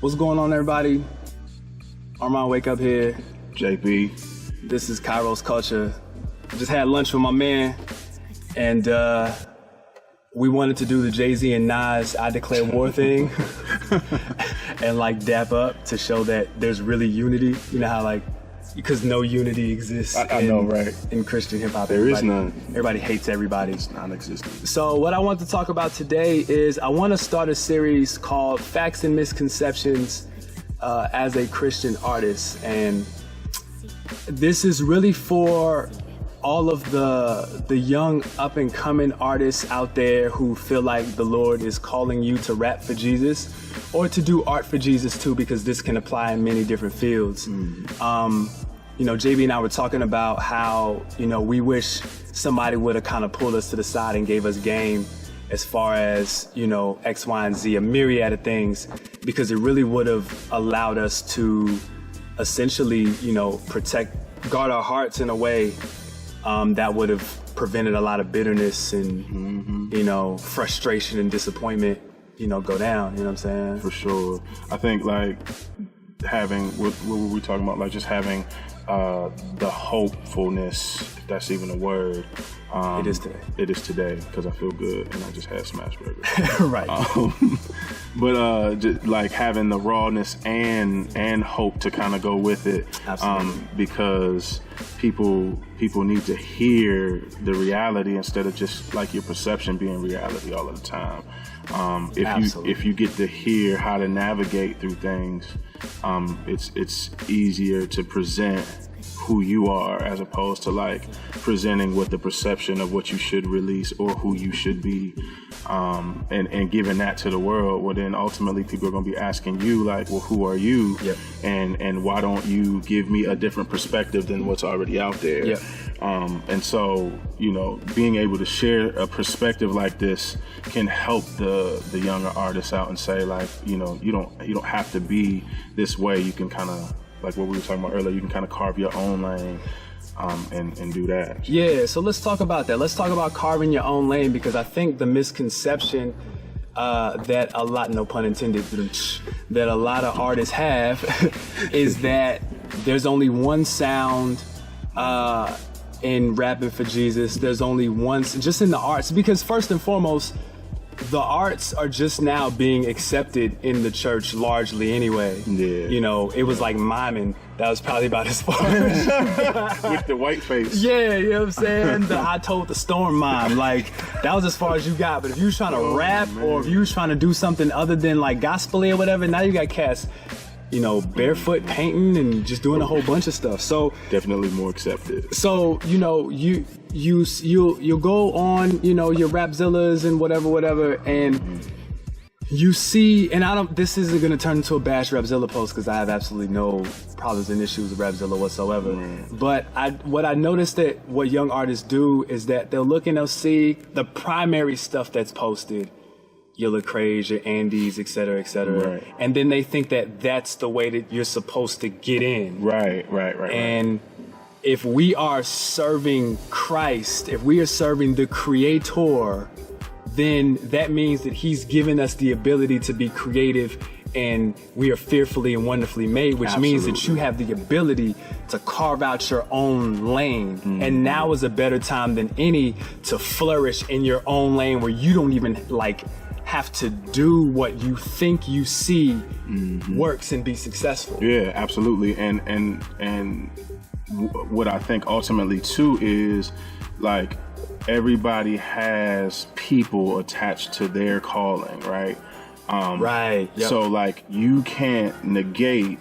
What's going on, everybody? Armond, Wake Up here. JP. This is Kairos Culture. I just had lunch with my man, and we wanted to do the Jay-Z and Nas I Declare War thing and like dap up to show that there's really unity. You know how like, because no unity exists in Christian hip hop. There is none. Everybody hates everybody. It's non-existent. So what I want to talk about today is I want to start a series called Facts and Misconceptions as a Christian artist. And this is really for all of the young up and coming artists out there who feel like the Lord is calling you to rap for Jesus or to do art for Jesus too, because this can apply in many different fields. You know, JB and I were talking about how, you know, we wish somebody would have kind of pulled us to the side and gave us game as far as, you know, X, Y, and Z, a myriad of things, because it really would have allowed us to essentially, you know, guard our hearts in a way that would have prevented a lot of bitterness and, you know, frustration and disappointment, you know, go down, you know what I'm saying? For sure. I think like having, what were we talking about? Like just having the hopefulness, if that's even a word. It is today. It is today, because I feel good and I just had smash burger. Right. But just like having the rawness and hope to kind of go with it. Absolutely. Because people need to hear the reality instead of just like your perception being reality all of the time. If you get to hear how to navigate through things, it's easier to present who you are as opposed to like presenting with the perception of what you should release or who you should be, and giving that to the world. Well, then ultimately people are going to be asking you like, well, who are you? Yep. And why don't you give me a different perspective than what's already out there? Yep. And so, you know, being able to share a perspective like this can help the younger artists out and say like, you know, you don't have to be this way. You can kind of, like what we were talking about earlier, you can kind of carve your own lane and do that. Yeah, so let's talk about that. Let's talk about carving your own lane, because I think the misconception that a lot, no pun intended, that a lot of artists have is that there's only one sound in rapping for Jesus. There's only one, just in the arts, because first and foremost, the arts are just now being accepted in the church largely anyway. Yeah. You know, it was like miming. That was probably about as far as... With the white face. Yeah, you know what I'm saying? The I Told the Storm mime. Like, that was as far as you got. But if you was trying to rap, or if you was trying to do something other than like gospel or whatever, now you got cats, you know, barefoot painting and just doing a whole bunch of stuff. So definitely more accepted. So, you know, you'll go on, you know, your Rapzillas and whatever, and you see, and this isn't gonna turn into a bash Rapzilla post, because I have absolutely no problems and issues with Rapzilla whatsoever. But what I noticed that what young artists do is that they'll look and they'll see the primary stuff that's posted, your Lecrae's, your Andes, et cetera, right. And then they think that that's the way that you're supposed to get in. Right. And if we are serving Christ, if we are serving the Creator, then that means that He's given us the ability to be creative, and we are fearfully and wonderfully made, which means that you have the ability to carve out your own lane. And now is a better time than any to flourish in your own lane, where you don't even like have to do what you think you see works and be successful. Yeah, absolutely. And what I think ultimately too is like everybody has people attached to their calling, right? Right. Yep. So like you can't negate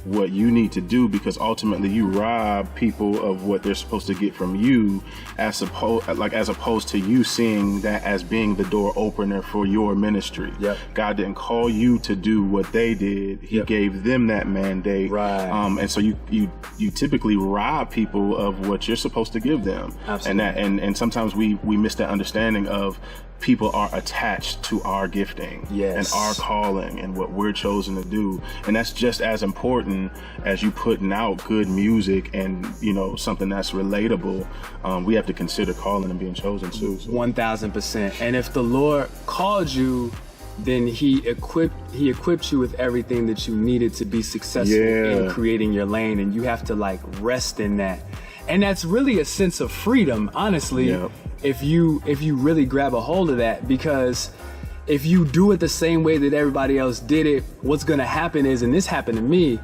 what you need to do, because ultimately you rob people of what they're supposed to get from you, as opposed to you seeing that as being the door opener for your ministry. Yep. God didn't call you to do what they did. He gave them that mandate. Right. And so you typically rob people of what you're supposed to give them. Absolutely. And sometimes we miss that understanding of people are attached to our gifting and our calling and what we're chosen to do. And that's just as important as you putting out good music and, you know, something that's relatable. We have to consider calling and being chosen too. So. 1000%. And if the Lord called you then he equipped you with everything that you needed to be successful in creating your lane, and you have to like rest in that. And that's really a sense of freedom, honestly, if you really grab a hold of that, because if you do it the same way that everybody else did it, what's gonna happen is, and this happened to me,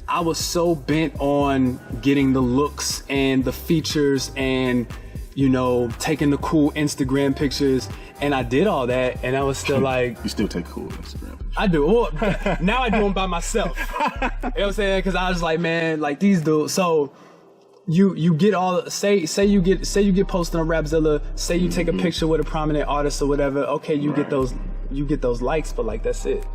I was so bent on getting the looks and the features and, you know, taking the cool Instagram pictures, and I did all that, and I was still like... You still take cool Instagram pictures. I do. Well, now I do them by myself. You know what I'm saying? Because I was like, man, like these dudes. So you get all, say you get posted on Rapzilla, say you take a picture with a prominent artist or whatever. Okay, you get those likes, but like that's it.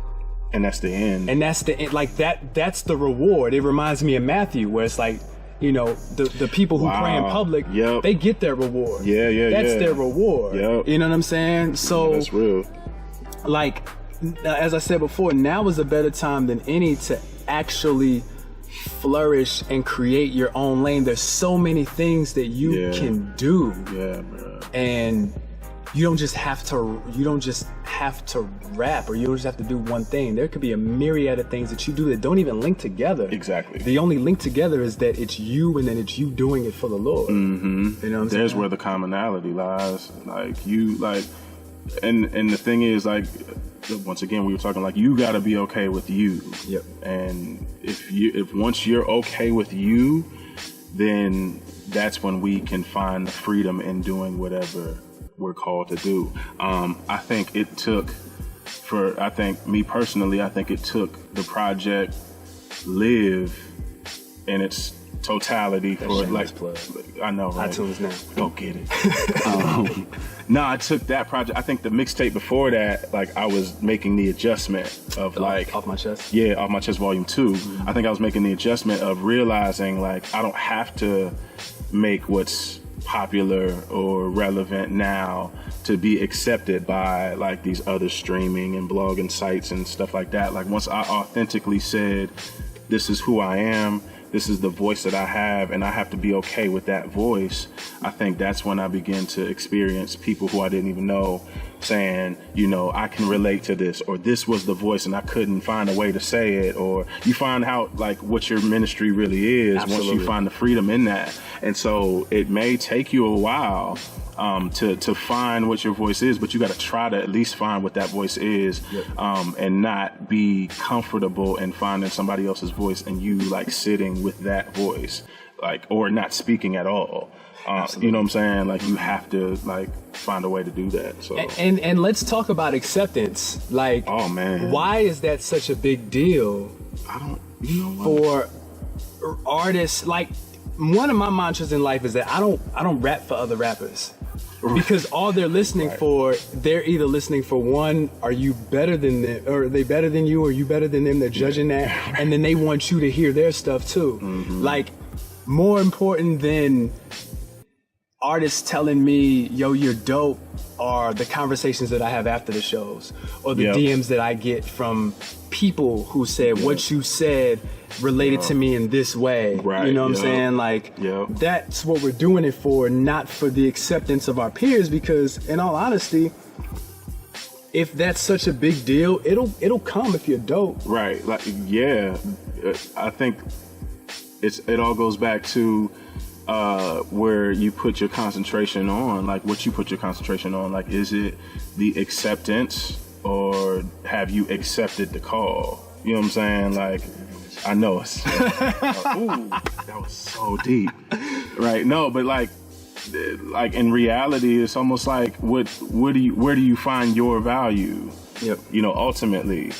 And that's the end. And that's the end. Like that's the reward. It reminds me of Matthew, where it's like, you know, the people who pray in public, they get their reward. That's their reward. You know what I'm saying? So that's real. Like, as I said before, now is a better time than any to actually flourish and create your own lane. There's so many things that you can do. Bro. And you don't just have to rap, or you don't just have to do one thing. There could be a myriad of things that you do that don't even link together. Exactly. The only link together is that it's you, and then it's you doing it for the Lord. Mm-hmm. You know what I'm saying? There's where the commonality lies. Like you, like, and the thing is, like, once again, we were talking, like, you got to be okay with you. Yep. And if once you're okay with you, then that's when we can find the freedom in doing whatever we're called to do. I think it took, me personally, I think it took the project Live in its totality for like, I know, right? iTunes now. Go get it. No, I took that project. I think the mixtape before that, like, I was making the adjustment of like Off My Chest. Yeah, Off My Chest Volume 2. I think I was making the adjustment of realizing, like, I don't have to make what's popular or relevant now to be accepted by like these other streaming and blogging sites and stuff like that. Like, once I authentically said, this is who I am, this is the voice that I have, and I have to be okay with that voice, I think that's when I began to experience people who I didn't even know saying, you know, I can relate to this, or this was the voice and I couldn't find a way to say it, or you find out like what your ministry really is. Absolutely. Once you find the freedom in that. And so it may take you a while to find what your voice is, but you got to try to at least find what that voice is, and not be comfortable in finding somebody else's voice and you like sitting with that voice, like, or not speaking at all. You know what I'm saying? Like, you have to like find a way to do that. So and let's talk about acceptance. Like, oh man, why is that such a big deal? You know what? For artists, like, one of my mantras in life is that I don't rap for other rappers. Because all they're listening for, they're either listening for, one, are you better than them, or are they better than you, or are you better than them? They're judging that, and then they want you to hear their stuff too. Like, more important than artists telling me, yo, you're dope, are the conversations that I have after the shows, or the DMs that I get from people who said what you said related to me in this way. You know what I'm saying? Like, that's what we're doing it for, not for the acceptance of our peers, because in all honesty, if that's such a big deal, it'll come if you're dope. Right. Like, I think it all goes back to where you put your concentration on, like what you put your concentration on. Like, is it the acceptance, or have you accepted the call? You know what I'm saying? Like, I know it's ooh, that was so deep, right? No, but like in reality, it's almost like where do you find your value? You know, ultimately,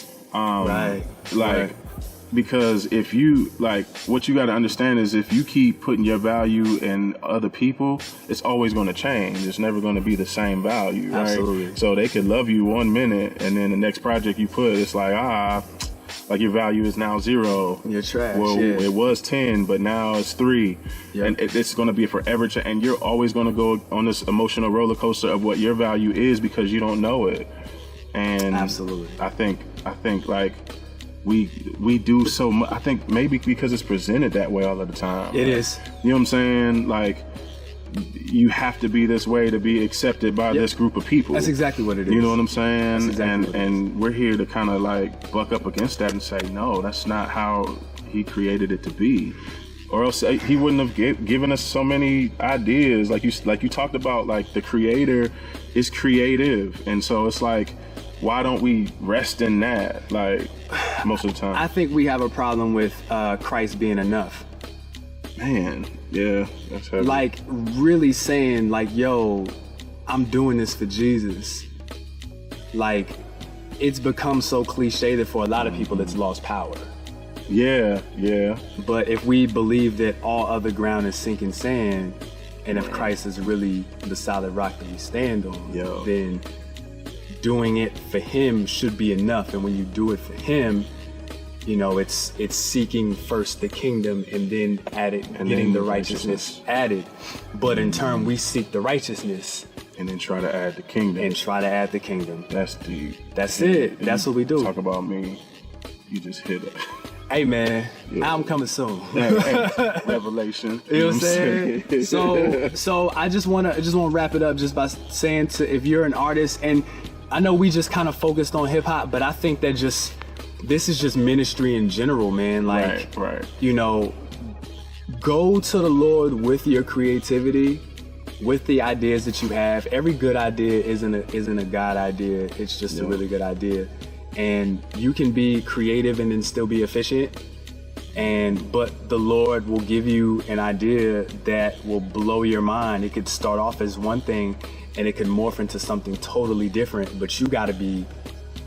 because if you, like, what you got to understand is, if you keep putting your value in other people, it's always going to change. It's never going to be the same value, right? Absolutely. So they could love you 1 minute, and then the next project you put, it's like, like, your value is now 0. You're trash. Well, it was 10, but now it's 3. And it's going to be forever. And you're always going to go on this emotional roller coaster of what your value is, because you don't know it. And absolutely, I think like, we do so much. I think maybe because it's presented that way all of the time. It is. You know what I'm saying? Like, you have to be this way to be accepted by this group of people. That's exactly what it is. You know what I'm saying? Exactly and we're here to kind of like buck up against that and say, no, that's not how he created it to be. Or else he wouldn't have given us so many ideas. Like you talked about, like the creator is creative. And so it's like, why don't we rest in that, like, most of the time? I think we have a problem with Christ being enough. Man, yeah, that's heavy. Like, really saying, like, yo, I'm doing this for Jesus. Like, it's become so cliche that for a lot of people it's lost power. Yeah. But if we believe that all other ground is sinking sand, and if Christ is really the solid rock that we stand on, then doing it for him should be enough. And when you do it for him, you know, it's seeking first the kingdom and then getting the righteousness added. But in turn, we seek the righteousness and then try to add the kingdom. That's deep. That's it. That's what we do. Talk about me. You just hit it. Hey man, I'm coming soon. Revelation. You know what I'm saying? So I just wanna wrap it up just by saying, if you're an artist, and I know we just kind of focused on hip hop, but I think that this is just ministry in general, man. Like, right. You know, go to the Lord with your creativity, with the ideas that you have. Every good idea isn't a God idea. It's just a really good idea. And you can be creative and then still be efficient. But the Lord will give you an idea that will blow your mind. It could start off as one thing and it could morph into something totally different, but you gotta be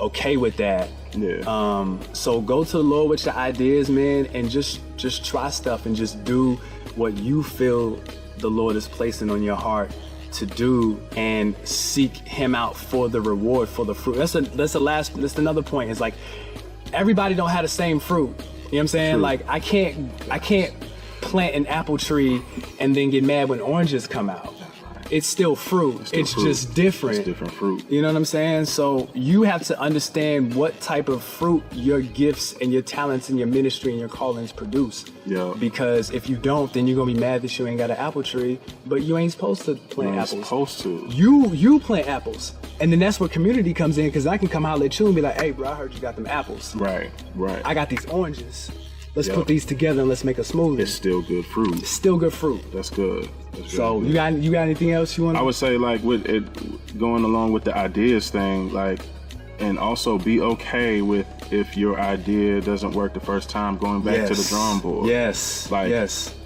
okay with that. Yeah. So go to the Lord with your ideas, man, and just try stuff and just do what you feel the Lord is placing on your heart to do, and seek him out for the reward, for the fruit. That's another point. It's like, everybody don't have the same fruit. You know what I'm saying? True. Like, I can't plant an apple tree and then get mad when oranges come out. It's still fruit. It's just different. It's different fruit. You know what I'm saying? So you have to understand what type of fruit your gifts and your talents and your ministry and your callings produce. Yeah. Because if you don't, then you're gonna be mad that you ain't got an apple tree, but you ain't supposed to plant apples. Supposed to. You plant apples. And then that's where community comes in, because I can come holler at you and be like, hey bro, I heard you got them apples. Right. I got these oranges. Let's put these together and let's make a smoothie. It's still good fruit. It's still good fruit. That's good. So you got anything else you want? I would say, like, with it going along with the ideas thing, like, and also be okay with if your idea doesn't work the first time, going back to the drawing board. Yes. Like,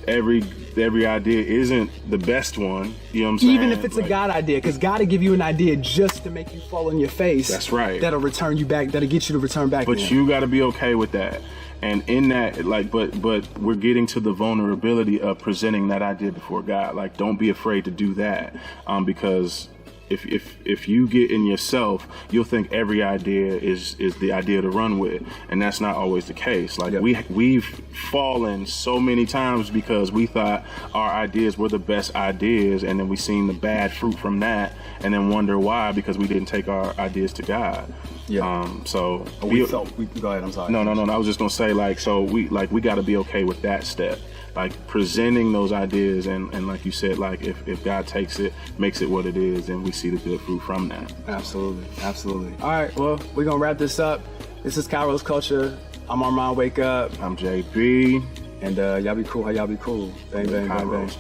every idea isn't the best one. You know what I'm saying? Even if it's a God idea, because God will give you an idea just to make you fall on your face. That's right. That'll return you back. That'll get you to return back. But you got to be okay with that. And in that, like, but we're getting to the vulnerability of presenting that idea before God. Like, don't be afraid to do that, because if you get in yourself, you'll think every idea is the idea to run with, and that's not always the case. Like, we've fallen so many times because we thought our ideas were the best ideas, and then we seen the bad fruit from that, and then wonder why, because we didn't take our ideas to God. Yeah. So we go ahead. I'm sorry. No. I was just gonna say, like, so we got to be okay with that step, like presenting those ideas, and like you said, like if God takes it, makes it what it is, and we see the good fruit from that. Absolutely. All right. Well, we're gonna wrap this up. This is Kairos Culture. I'm Armond. Wake up. I'm JB. And y'all be cool. How y'all be cool? Bang bang bang bang.